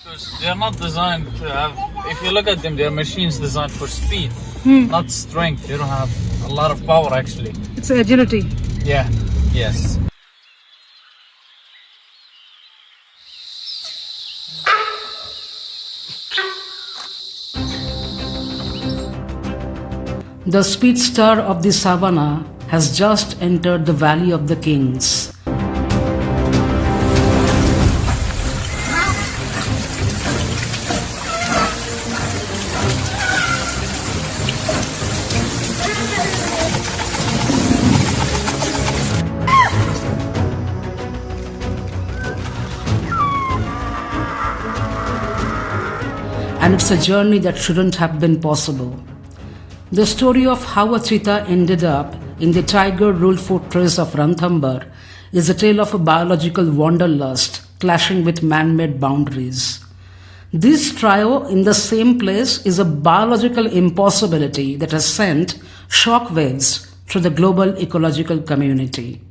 Because they are not designed to have, if you look at them, they are machines designed for speed, not strength. They don't have a lot of power actually. It's agility. Yeah, yes. The speedster of the savannah has just entered the Valley of the Kings. And it's a journey that shouldn't have been possible. The story of how a cheetah ended up in the tiger-ruled fortress of Ranthambore is a tale of a biological wanderlust clashing with man-made boundaries. This trio in the same place is a biological impossibility that has sent shockwaves through the global ecological community.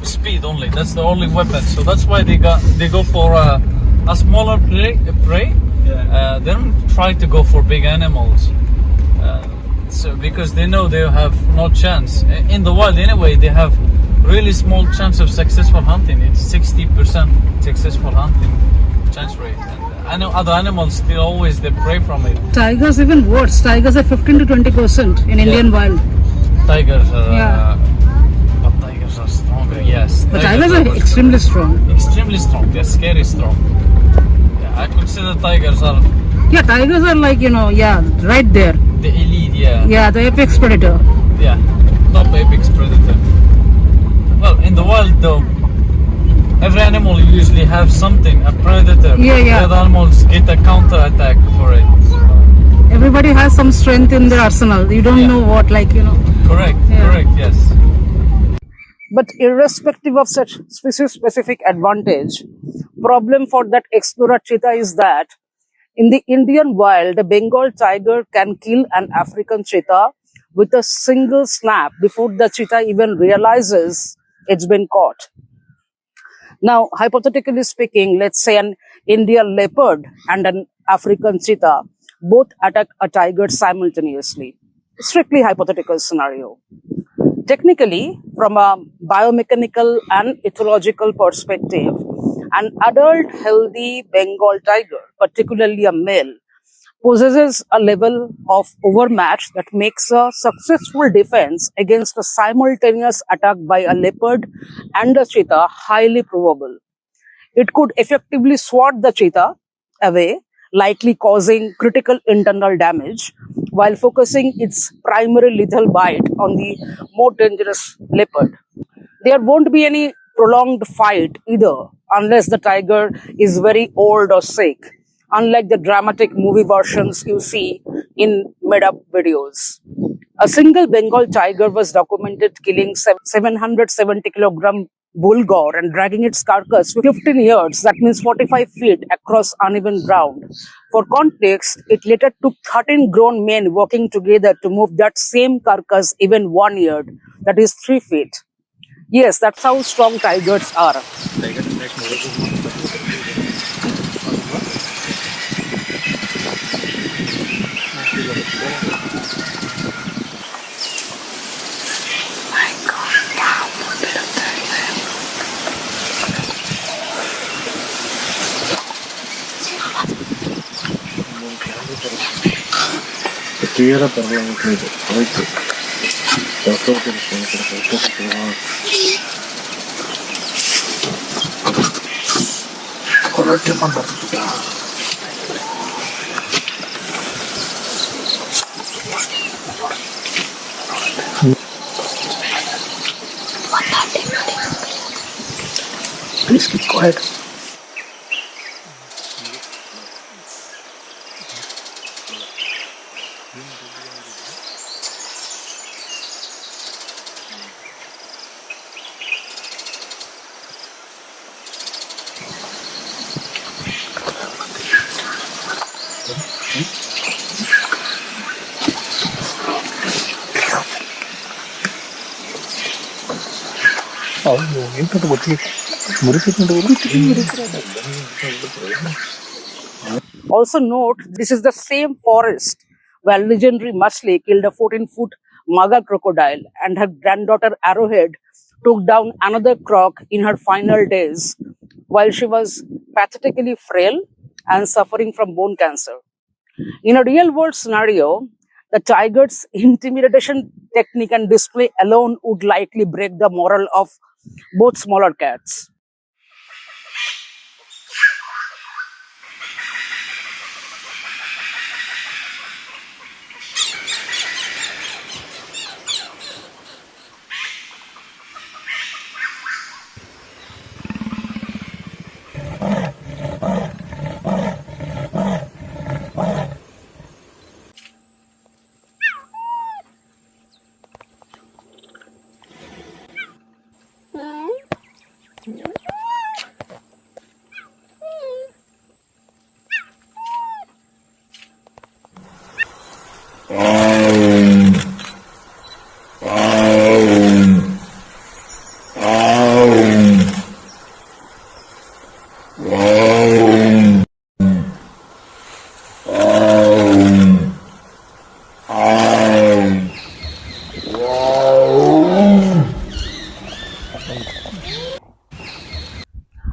Speed only. That's the only weapon. So that's why they go for a smaller prey. Yeah. They don't try to go for big animals. So because they know they have no chance in the wild anyway. They have really small chance of successful hunting. It's 60% successful hunting chance rate. And I know other animals still always they prey from it. Tigers even worse. Tigers are 15 to 20% in Indian wild. Tigers are. But tigers are stronger. Yes. But tigers are extremely strong. Extremely strong. They're scary strong. Yeah, I consider tigers are. Yeah, tigers are like right there. The elite. Yeah. Yeah, the apex predator. Yeah, top apex predator. Well, in the wild though, every animal usually have something, a predator. Yeah. The other animals get a counter attack for it. Everybody has some strength in their arsenal. You don't know what, Correct, correct, yes. But irrespective of such species-specific advantage, problem for that explorer cheetah is that in the Indian wild, the Bengal tiger can kill an African cheetah with a single snap before the cheetah even realizes it's been caught. Now, hypothetically speaking, let's say an Indian leopard and an African cheetah both attack a tiger simultaneously. Strictly hypothetical scenario. Technically, from a biomechanical and ethological perspective, an adult healthy Bengal tiger, particularly a male, possesses a level of overmatch that makes a successful defense against a simultaneous attack by a leopard and a cheetah highly probable. It could effectively swat the cheetah away, likely causing critical internal damage, while focusing its primary lethal bite on the more dangerous leopard. There won't be any prolonged fight either, unless the tiger is very old or sick, unlike the dramatic movie versions you see in made-up videos. A single Bengal tiger was documented killing 770 kilogram bull gaur and dragging its carcass 15 yards, that means 45 feet, across uneven ground. For context, it later took 13 grown men working together to move that same carcass even 1 yard, that is 3 feet. Yes, that's how strong tigers are. Please keep quiet. Also note, this is the same forest where legendary Machli killed a 14-foot Maga crocodile and her granddaughter Arrowhead took down another croc in her final days while she was pathetically frail and suffering from bone cancer. In a real-world scenario, the tiger's intimidation technique and display alone would likely break the morale of both smaller cats.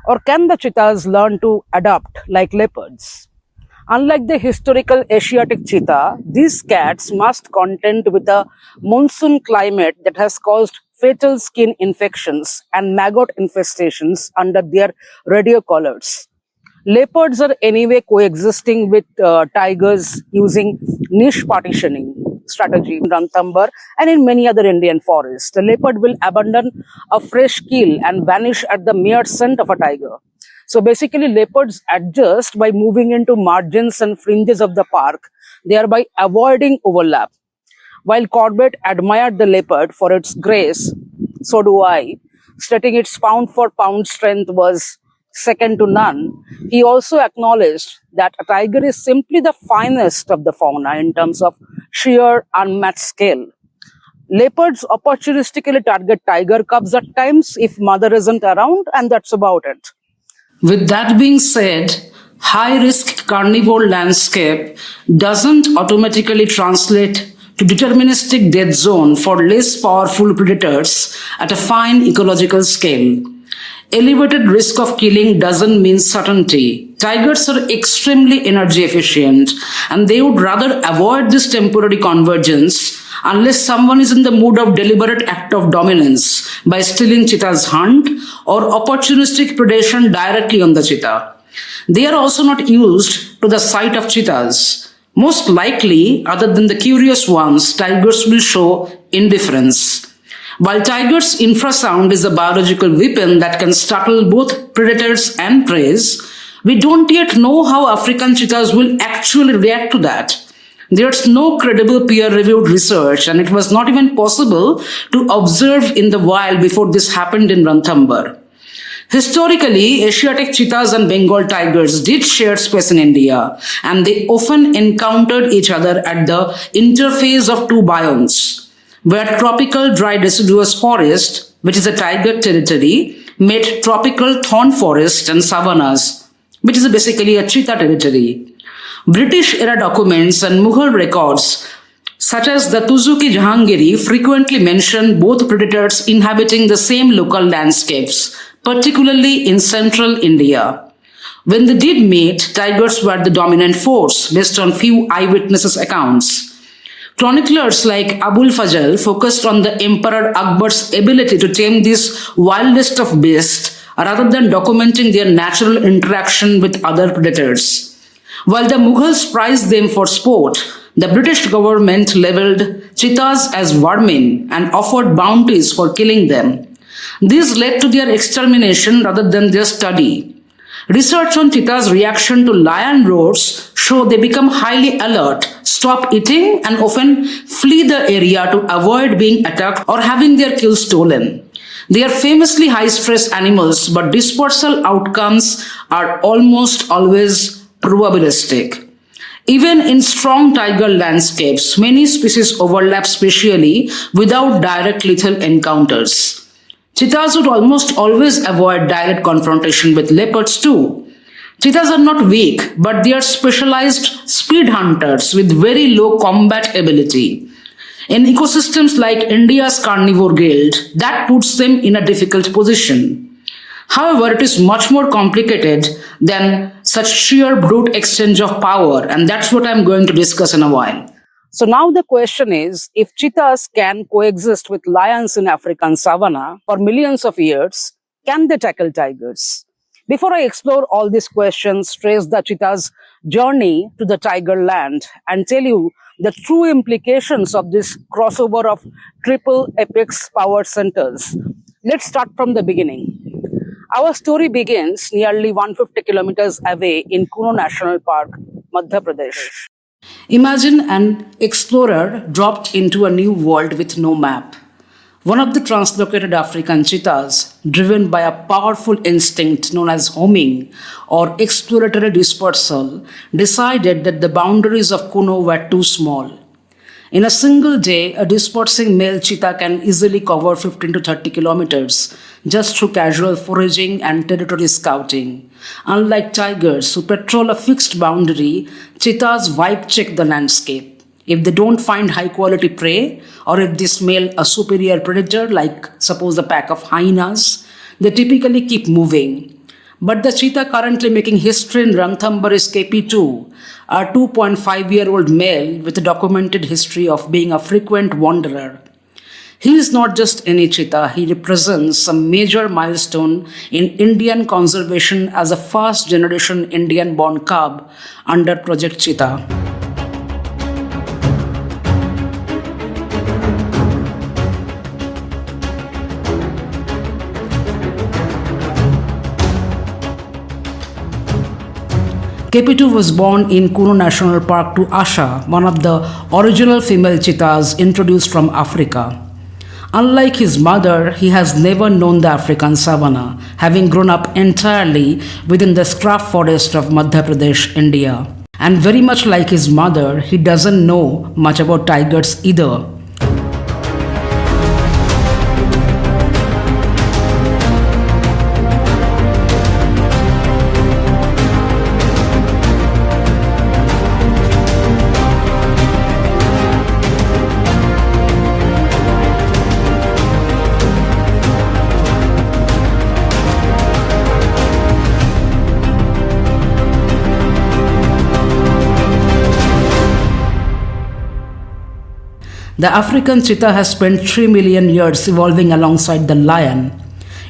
Or can the cheetahs learn to adapt like leopards? Unlike the historical Asiatic cheetah, these cats must contend with a monsoon climate that has caused fatal skin infections and maggot infestations under their radio collars. Leopards are anyway coexisting with tigers using niche partitioning strategy in Ranthambore and in many other Indian forests. The leopard will abandon a fresh kill and vanish at the mere scent of a tiger. So basically, leopards adjust by moving into margins and fringes of the park, thereby avoiding overlap. While Corbett admired the leopard for its grace, so do I, stating its pound-for-pound strength was second to none. He also acknowledged that a tiger is simply the finest of the fauna in terms of sheer unmatched scale. Leopards opportunistically target tiger cubs at times if mother isn't around, and that's about it. With that being said, high-risk carnivore landscape doesn't automatically translate to deterministic death zone for less powerful predators at a fine ecological scale. Elevated risk of killing doesn't mean certainty. Tigers are extremely energy efficient and they would rather avoid this temporary convergence unless someone is in the mood of deliberate act of dominance by stealing cheetah's hunt or opportunistic predation directly on the cheetah. They are also not used to the sight of cheetahs. Most likely, other than the curious ones, tigers will show indifference. While tiger's infrasound is a biological weapon that can startle both predators and prey, we don't yet know how African cheetahs will actually react to that. There's no credible peer-reviewed research, and it was not even possible to observe in the wild before this happened in Ranthambore. Historically, Asiatic cheetahs and Bengal tigers did share space in India, and they often encountered each other at the interface of two biomes, where tropical dry deciduous forest, which is a tiger territory, met tropical thorn forest and savannas, which is basically a cheetah territory. British-era documents and Mughal records, such as the Tuzuki Jahangiri, frequently mention both predators inhabiting the same local landscapes, particularly in central India. When they did meet, tigers were the dominant force based on few eyewitnesses' accounts. Chroniclers like Abul Fazl focused on the Emperor Akbar's ability to tame this wildest of beasts rather than documenting their natural interaction with other predators. While the Mughals prized them for sport, the British government leveled cheetahs as vermin and offered bounties for killing them. This led to their extermination rather than their study. Research on cheetahs' reaction to lion roars show they become highly alert, stop eating, and often flee the area to avoid being attacked or having their kill stolen. They are famously high-stress animals, but dispersal outcomes are almost always probabilistic. Even in strong tiger landscapes, many species overlap spatially without direct lethal encounters. Cheetahs would almost always avoid direct confrontation with leopards too. Cheetahs are not weak, but they are specialized speed hunters with very low combat ability. In ecosystems like India's carnivore guild, that puts them in a difficult position. However, it is much more complicated than such sheer brute exchange of power, and that's what I'm going to discuss in a while. So now the question is, if cheetahs can coexist with lions in African savanna for millions of years, can they tackle tigers? Before I explore all these questions, trace the cheetah's journey to the tiger land and tell you the true implications of this crossover of triple apex power centers, let's start from the beginning. Our story begins nearly 150 kilometers away in Kuno National Park, Madhya Pradesh. Imagine an explorer dropped into a new world with no map. One of the translocated African cheetahs, driven by a powerful instinct known as homing or exploratory dispersal, decided that the boundaries of Kuno were too small. In a single day, a dispersing male cheetah can easily cover 15 to 30 kilometers just through casual foraging and territory scouting. Unlike tigers who patrol a fixed boundary, cheetahs vibe check the landscape. If they don't find high quality prey, or if they smell a superior predator like suppose a pack of hyenas, they typically keep moving. But the cheetah currently making history in Ranthambore KP2, a 2.5-year-old male with a documented history of being a frequent wanderer. He is not just any cheetah, he represents a major milestone in Indian conservation as a first-generation Indian-born cub under Project Cheetah. KP2 was born in Kuno National Park to Asha, one of the original female cheetahs introduced from Africa. Unlike his mother, he has never known the African savanna, having grown up entirely within the scrub forest of Madhya Pradesh, India. And very much like his mother, he doesn't know much about tigers either. The African cheetah has spent 3 million years evolving alongside the lion.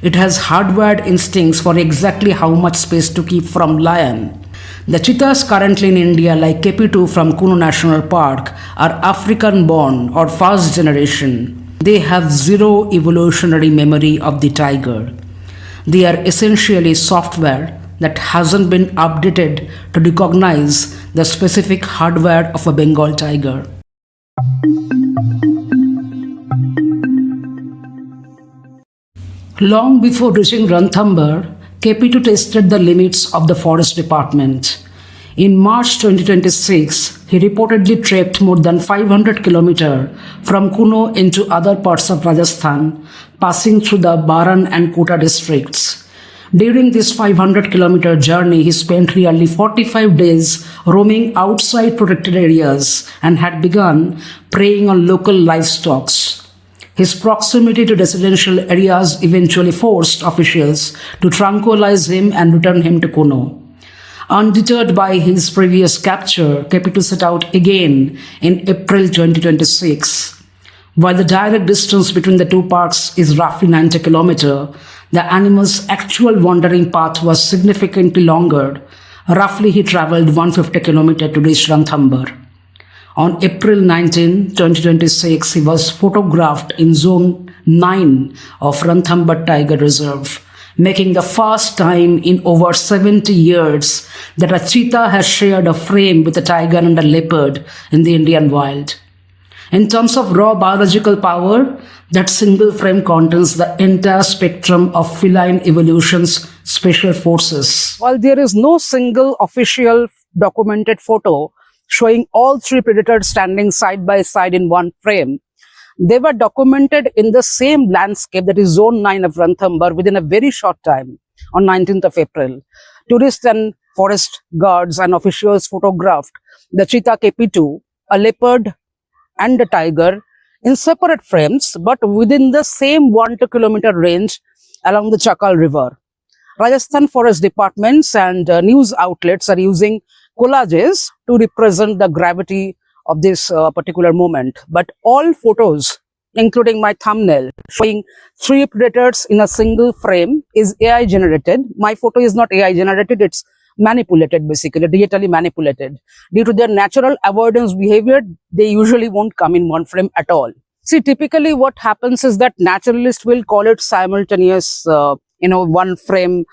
It has hardwired instincts for exactly how much space to keep from lion. The cheetahs currently in India, like KP2 from Kuno National Park, are African-born or first generation. They have zero evolutionary memory of the tiger. They are essentially software that hasn't been updated to recognize the specific hardware of a Bengal tiger. Long before reaching Ranthambore, KP2 tested the limits of the forest department. In March 2026, he reportedly trekked more than 500 kilometers from Kuno into other parts of Rajasthan, passing through the Baran and Kota districts. During this 500-kilometer journey, he spent nearly 45 days roaming outside protected areas and had begun preying on local livestock. His proximity to residential areas eventually forced officials to tranquilize him and return him to Kuno. Undeterred by his previous capture, KP2 set out again in April 2026. While the direct distance between the two parks is roughly 90 kilometers, the animal's actual wandering path was significantly longer. Roughly, he traveled 150 kilometers to reach Ranthambore. On April 19, 2026, he was photographed in zone 9 of Ranthambore Tiger Reserve, making the first time in over 70 years that a cheetah has shared a frame with a tiger and a leopard in the Indian wild. In terms of raw biological power, that single frame contains the entire spectrum of feline evolution's special forces. While there is no single official documented photo showing all three predators standing side by side in one frame, they were documented in the same landscape, that is Zone 9 of Ranthambore, within a very short time on 19th of April. Tourists and forest guards and officials photographed the Cheetah KP2, a leopard and a tiger in separate frames, but within the same 1 2 kilometer range along the Chakal River. Rajasthan Forest Departments and news outlets are using collages to represent the gravity of this particular moment. But all photos, including my thumbnail, showing three predators in a single frame is AI generated. My photo is not AI generated, it's manipulated, basically, digitally manipulated. Due to their natural avoidance behavior, they usually won't come in one frame at all. See, typically what happens is that naturalists will call it simultaneous, one frame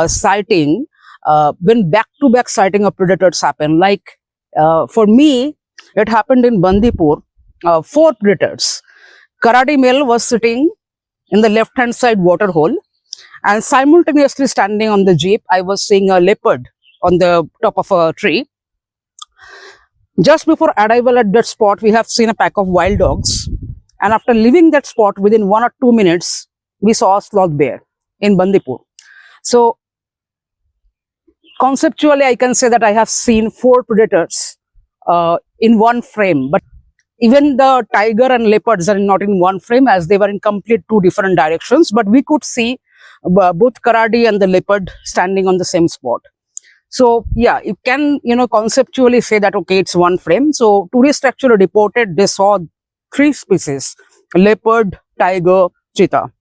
sighting, when back-to-back sighting of predators happen. Like for me, it happened in Bandipur, 4 predators. Karadi male was sitting in the left-hand side water hole, and simultaneously standing on the jeep, I was seeing a leopard on the top of a tree. Just before arrival at that spot, we have seen a pack of wild dogs. And after leaving that spot, within 1 or 2 minutes, we saw a sloth bear in Bandipur. So, conceptually, I can say that I have seen 4 predators in one frame. But even the tiger and leopards are not in one frame, as they were in complete 2 different directions. But we could see both Karadi and the leopard standing on the same spot. So yeah, you can, conceptually say that, okay, it's one frame. So tourists actually reported they saw 3 species, leopard, tiger, cheetah.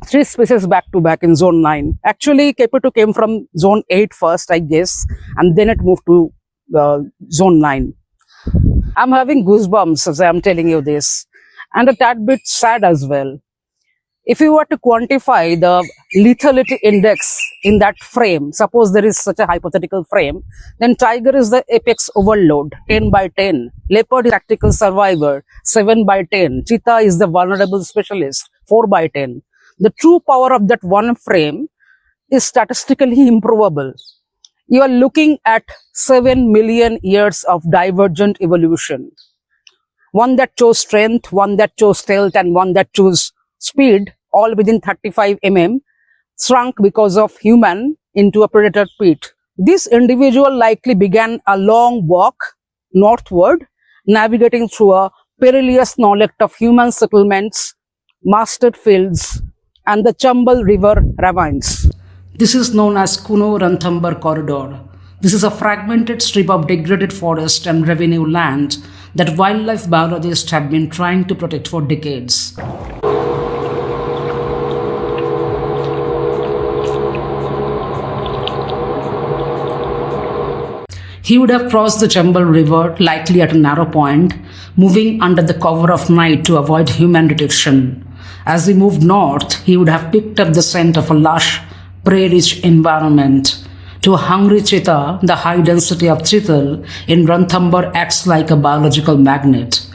3 species back to back in Zone 9. Actually, KP2 came from Zone 8 first, I guess, and then it moved to Zone 9. I'm having goosebumps as I'm telling you this, and a tad bit sad as well. If you were to quantify the lethality index in that frame, suppose there is such a hypothetical frame, then tiger is the apex overload, 10 by 10. Leopard is tactical survivor, 7 by 10. Cheetah is the vulnerable specialist, 4 by 10. The true power of that one frame is statistically improvable. You are looking at 7 million years of divergent evolution. One that chose strength, one that chose stealth, and one that chose speed, all within 35 mm, shrunk because of human into a predator pit. This individual likely began a long walk northward, navigating through a perilous knowledge of human settlements, mustard fields, and the Chambal River ravines. This is known as Kuno Ranthambore corridor. This is a fragmented strip of degraded forest and revenue land that wildlife biologists have been trying to protect for decades. He would have crossed the Chambal River, likely at a narrow point, moving under the cover of night to avoid human detection. As he moved north, he would have picked up the scent of a lush, prey-rich environment. To a hungry cheetah, the high density of chital in Ranthambore acts like a biological magnet.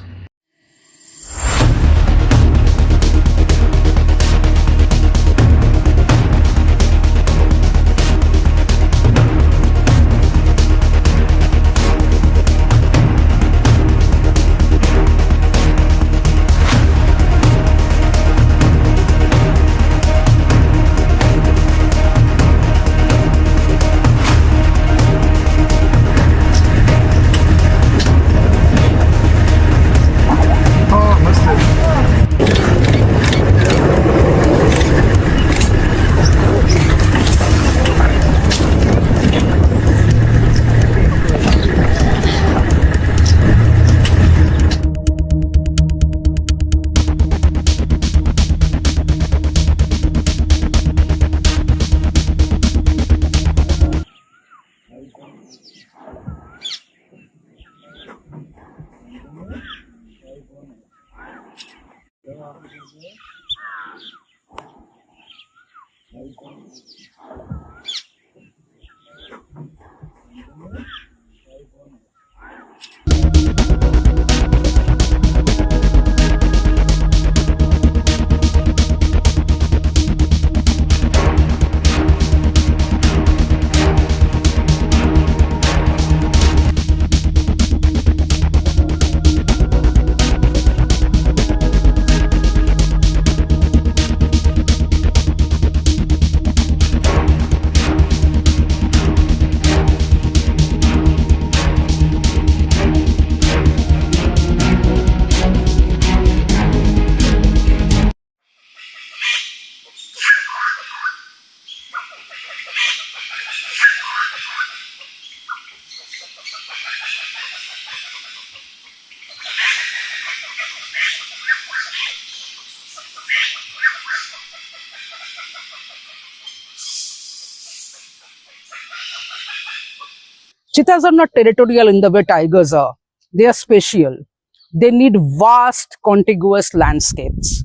Cheetahs are not territorial in the way tigers are. They are spatial. They need vast contiguous landscapes.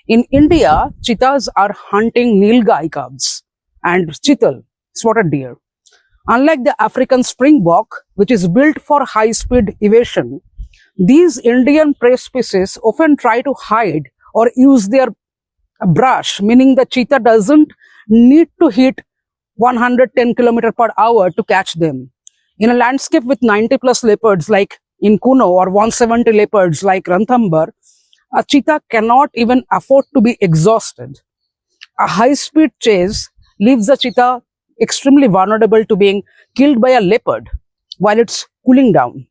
In India, cheetahs are hunting nilgai cubs and chital, spotted deer. Unlike the African springbok, which is built for high-speed evasion, these Indian prey species often try to hide or use their brush, meaning the cheetah doesn't need to hit 110 km per hour to catch them. In a landscape with 90 plus leopards like in Kuno or 170 leopards like Ranthambore, a cheetah cannot even afford to be exhausted. A high-speed chase leaves the cheetah extremely vulnerable to being killed by a leopard while it's cooling down.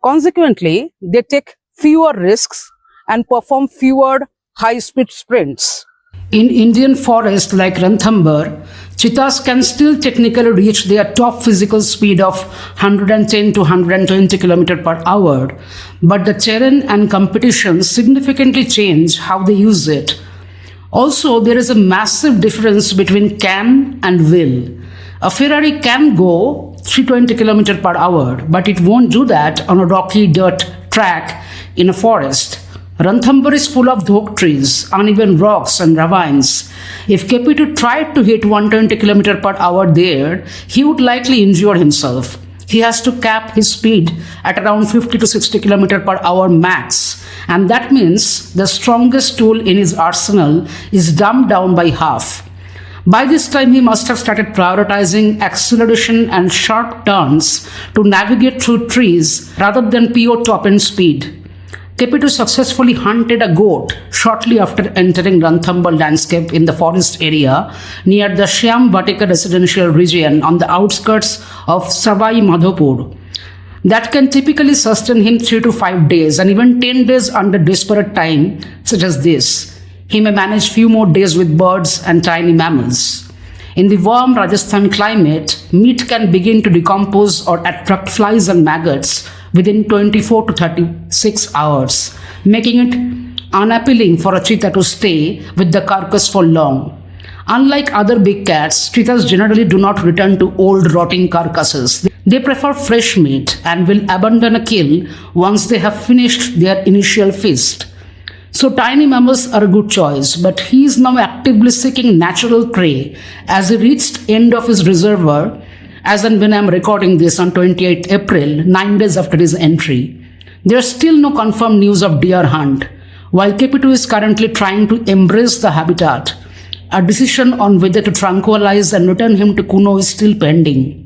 Consequently, they take fewer risks and perform fewer high-speed sprints. In Indian forests like Ranthambore, cheetahs can still technically reach their top physical speed of 110 to 120 km per hour, but the terrain and competition significantly change how they use it. Also, there is a massive difference between can and will. A Ferrari can go 320 km per hour, but it won't do that on a rocky dirt track in a forest. Ranthambore is full of dhok trees, uneven rocks and ravines. If KP2 tried to hit 120 km per hour there, he would likely injure himself. He has to cap his speed at around 50 to 60 km per hour max, and that means the strongest tool in his arsenal is dumbed down by half. By this time, he must have started prioritizing acceleration and sharp turns to navigate through trees rather than pure top-end speed. KP2 successfully hunted a goat shortly after entering Ranthambore landscape in the forest area near the Shyam Vatika residential region on the outskirts of Savai Madhopur. That can typically sustain him 3 to 5 days and even 10 days under desperate time such as this. He may manage few more days with birds and tiny mammals. In the warm Rajasthan climate, meat can begin to decompose or attract flies and maggots within 24 to 36 hours, making it unappealing for a cheetah to stay with the carcass for long. Unlike other big cats, cheetahs generally do not return to old rotting carcasses. They prefer fresh meat and will abandon a kill once they have finished their initial feast. So tiny mammals are a good choice, but he is now actively seeking natural prey as he reached end of his reservoir, as and when I am recording this on 28 April, 9 days after his entry. There is still no confirmed news of deer hunt. While KP2 is currently trying to embrace the habitat, a decision on whether to tranquilize and return him to Kuno is still pending.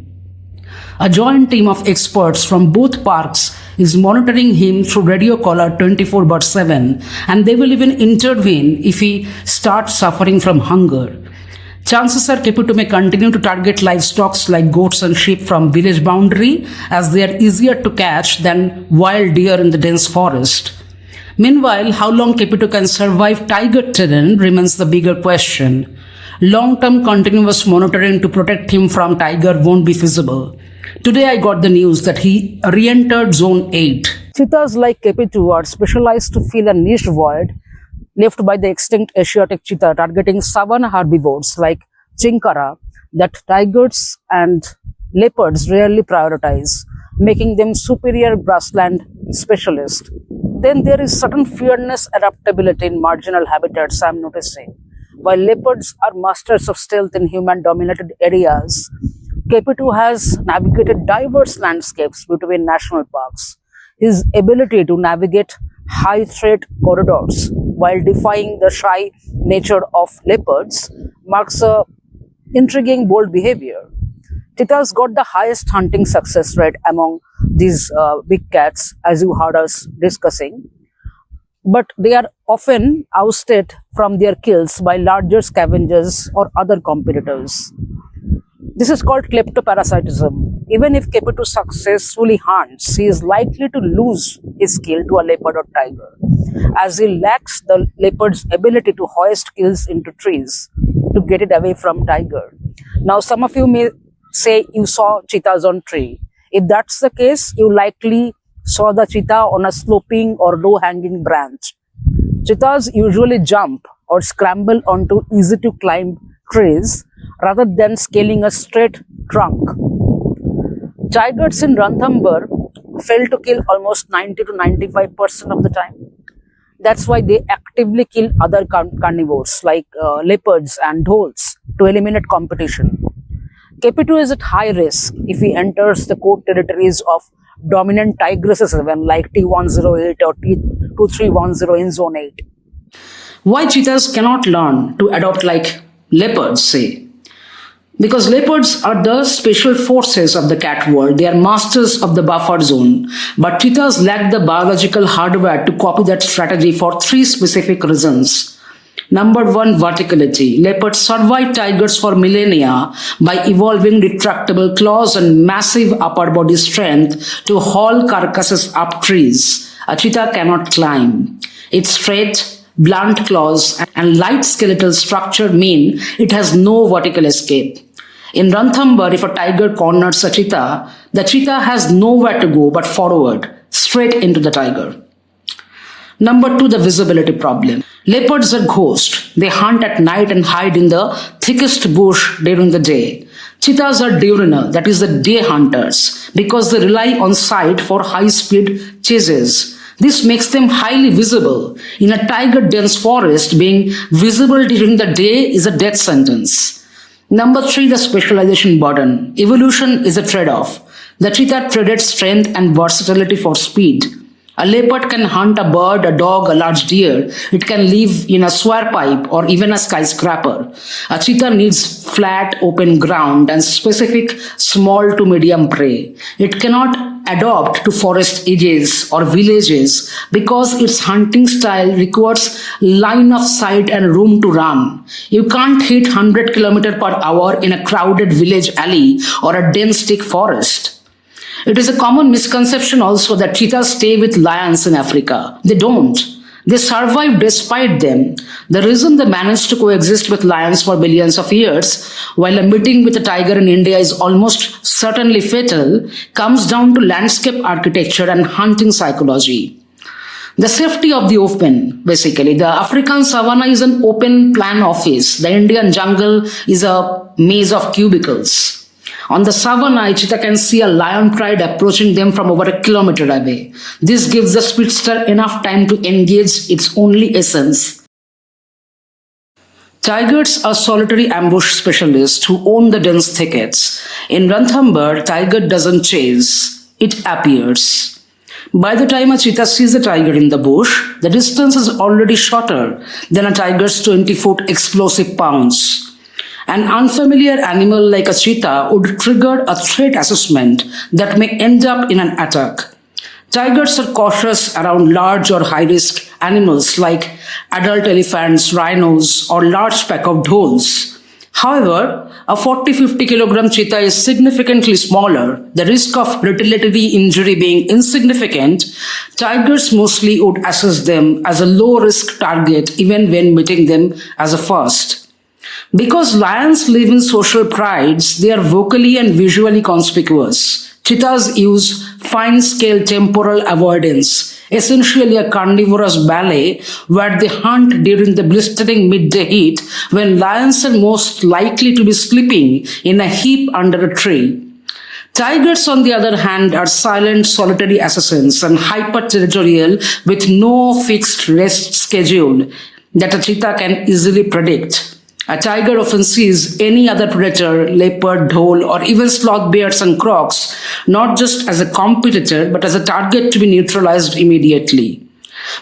A joint team of experts from both parks is monitoring him through radio collar 24/7, and they will even intervene if he starts suffering from hunger. Chances are KP2 may continue to target livestock like goats and sheep from village boundary, as they are easier to catch than wild deer in the dense forest. Meanwhile, how long KP2 can survive tiger terrain remains the bigger question. Long-term continuous monitoring to protect him from tiger won't be feasible. Today I got the news that he re-entered Zone 8. Cheetahs like KP2 are specialized to fill a niche void left by the extinct Asiatic cheetah, targeting savanna herbivores like chinkara that tigers and leopards rarely prioritize. making them superior grassland specialists. Then there is certain fearless adaptability in marginal habitats, I'm noticing. While leopards are masters of stealth in human-dominated areas, KP2 has navigated diverse landscapes between national parks. His ability to navigate high-threat corridors while defying the shy nature of leopards marks a intriguing bold behavior. Cheetahs got the highest hunting success rate among these big cats, as you heard us discussing, but they are often ousted from their kills by larger scavengers or other competitors. This is called kleptoparasitism. Even if KP2 successfully hunts, he is likely to lose his kill to a leopard or tiger, as he lacks the leopard's ability to hoist kills into trees to get it away from tiger. Now, some of you may say you saw cheetahs on tree. If that's the case, you likely saw the cheetah on a sloping or low-hanging branch. Cheetahs usually jump or scramble onto easy-to-climb trees rather than scaling a straight trunk. Tigers in Ranthambore fail to kill almost 90 to 95% of the time. That's why they actively kill other carnivores like leopards and dholes to eliminate competition. KP2 is at high risk if he enters the core territories of dominant tigresses even like T108 or T2310 in Zone 8. Why cheetahs cannot learn to adopt like leopards, say? Because leopards are the special forces of the cat world. They are masters of the buffer zone. But cheetahs lack the biological hardware to copy that strategy for three specific reasons. Number one, verticality. Leopards survived tigers for millennia by evolving retractable claws and massive upper body strength to haul carcasses up trees. A cheetah cannot climb. Its straight, blunt claws and light skeletal structure mean it has no vertical escape. In Ranthambore, if a tiger corners a cheetah, the cheetah has nowhere to go but forward, straight into the tiger. Number two, the visibility problem. Leopards are ghosts. They hunt at night and hide in the thickest bush during the day. Cheetahs are diurnal, that is the day hunters, because they rely on sight for high-speed chases. This makes them highly visible. In a tiger-dense forest, being visible during the day is a death sentence. Number three, the specialization burden. Evolution is a trade-off. The cheetah traded strength and versatility for speed. A leopard can hunt a bird, a dog, a large deer. It can live in a sewer pipe or even a skyscraper. A cheetah needs flat, open ground and specific small to medium prey. It cannot adopt to forest edges or villages because its hunting style requires line of sight and room to run. You can't hit 100 km/h in a crowded village alley or a dense thick forest. It is a common misconception also that cheetahs stay with lions in Africa. They don't. They survive despite them. The reason they managed to coexist with lions for billions of years, while a meeting with a tiger in India is almost certainly fatal, comes down to landscape architecture and hunting psychology. The safety of the open, basically. The African savanna is an open plan office. The Indian jungle is a maze of cubicles. On the savanna, a cheetah can see a lion pride approaching them from over a kilometer away. This gives the speedster enough time to engage its only essence. Tigers are solitary ambush specialists who own the dense thickets. In Ranthambore, tiger doesn't chase, it appears. By the time a cheetah sees a tiger in the bush, the distance is already shorter than a tiger's 20-foot explosive pounce. An unfamiliar animal like a cheetah would trigger a threat assessment that may end up in an attack. Tigers are cautious around large or high-risk animals like adult elephants, rhinos, or large pack of dholes. However, a 40-50 kilogram cheetah is significantly smaller. The risk of retaliatory injury being insignificant, tigers mostly would assess them as a low-risk target even when meeting them as a first. Because lions live in social prides, they are vocally and visually conspicuous. Cheetahs use fine-scale temporal avoidance, essentially a carnivorous ballet where they hunt during the blistering midday heat when lions are most likely to be sleeping in a heap under a tree. Tigers, on the other hand, are silent, solitary assassins and hyper-territorial with no fixed rest schedule that a cheetah can easily predict. A tiger often sees any other predator, leopard, dhole, or even sloth bears and crocs, not just as a competitor, but as a target to be neutralized immediately.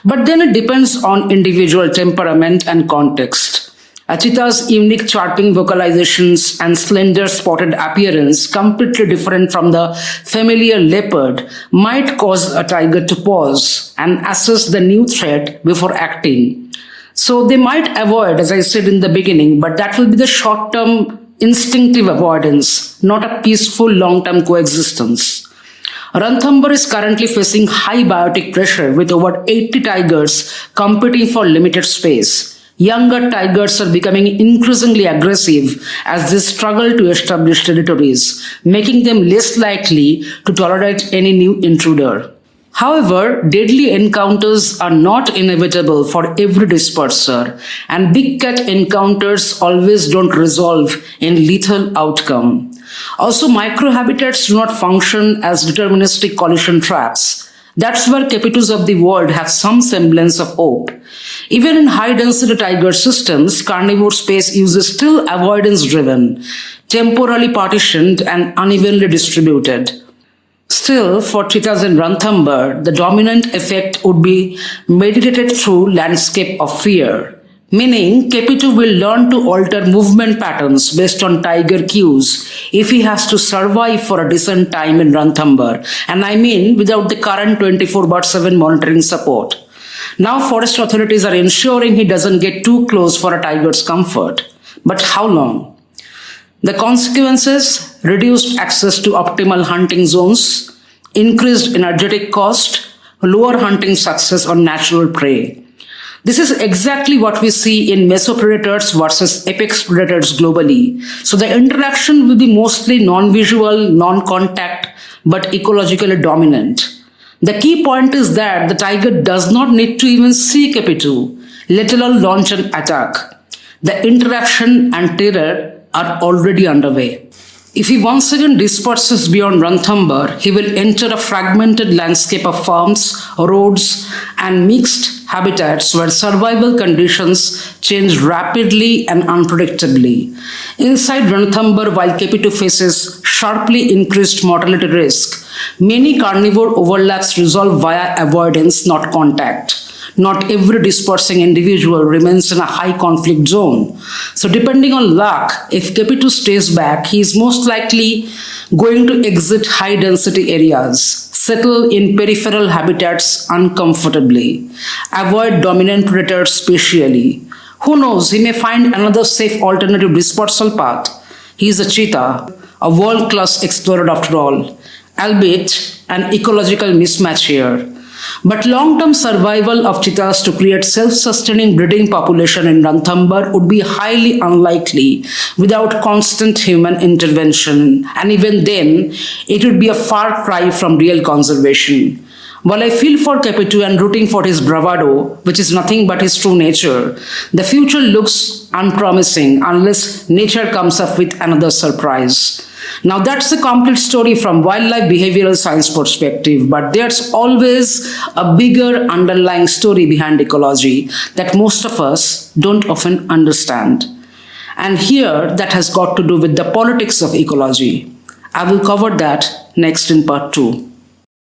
But then it depends on individual temperament and context. A cheetah's unique chirping vocalizations and slender spotted appearance, completely different from the familiar leopard, might cause a tiger to pause and assess the new threat before acting. So they might avoid, as I said in the beginning, but that will be the short-term instinctive avoidance, not a peaceful long-term coexistence. Ranthambore is currently facing high biotic pressure with over 80 tigers competing for limited space. Younger tigers are becoming increasingly aggressive as they struggle to establish territories, making them less likely to tolerate any new intruder. However, deadly encounters are not inevitable for every disperser, and big cat encounters always don't resolve in lethal outcome. Also, microhabitats do not function as deterministic collision traps. That's where KP2s of the world have some semblance of hope. Even in high-density tiger systems, carnivore space use is still avoidance-driven, temporally partitioned and unevenly distributed. Still, for cheetahs in Ranthambore, the dominant effect would be mediated through landscape of fear, meaning KP2 will learn to alter movement patterns based on tiger cues if he has to survive for a decent time in Ranthambore, and I mean without the current 24/7 monitoring support. Now forest authorities are ensuring he doesn't get too close for a tiger's comfort. But how long? The consequences: reduced access to optimal hunting zones, increased energetic cost, lower hunting success on natural prey. This is exactly what we see in mesopredators versus apex predators globally. So the interaction will be mostly non-visual, non-contact, but ecologically dominant. The key point is that the tiger does not need to even see KP2, let alone launch an attack. The interaction and terror are already underway. If he once again disperses beyond Ranthambore, he will enter a fragmented landscape of farms, roads, and mixed habitats where survival conditions change rapidly and unpredictably. Inside Ranthambore, while KP2 faces sharply increased mortality risk, many carnivore overlaps resolve via avoidance, not contact. Not every dispersing individual remains in a high conflict zone. So depending on luck, if KP2 stays back, he is most likely going to exit high density areas, settle in peripheral habitats uncomfortably, avoid dominant predators spatially. Who knows, he may find another safe alternative dispersal path. He is a cheetah, a world-class explorer after all, albeit an ecological mismatch here. But long-term survival of cheetahs to create self-sustaining breeding population in Ranthambore would be highly unlikely without constant human intervention, and even then, it would be a far cry from real conservation. While I feel for KP2 and rooting for his bravado, which is nothing but his true nature, the future looks unpromising unless nature comes up with another surprise. Now that's the complete story from wildlife behavioral science perspective, but there's always a bigger underlying story behind ecology that most of us don't often understand. And here that has got to do with the politics of ecology. I will cover that next in part 2.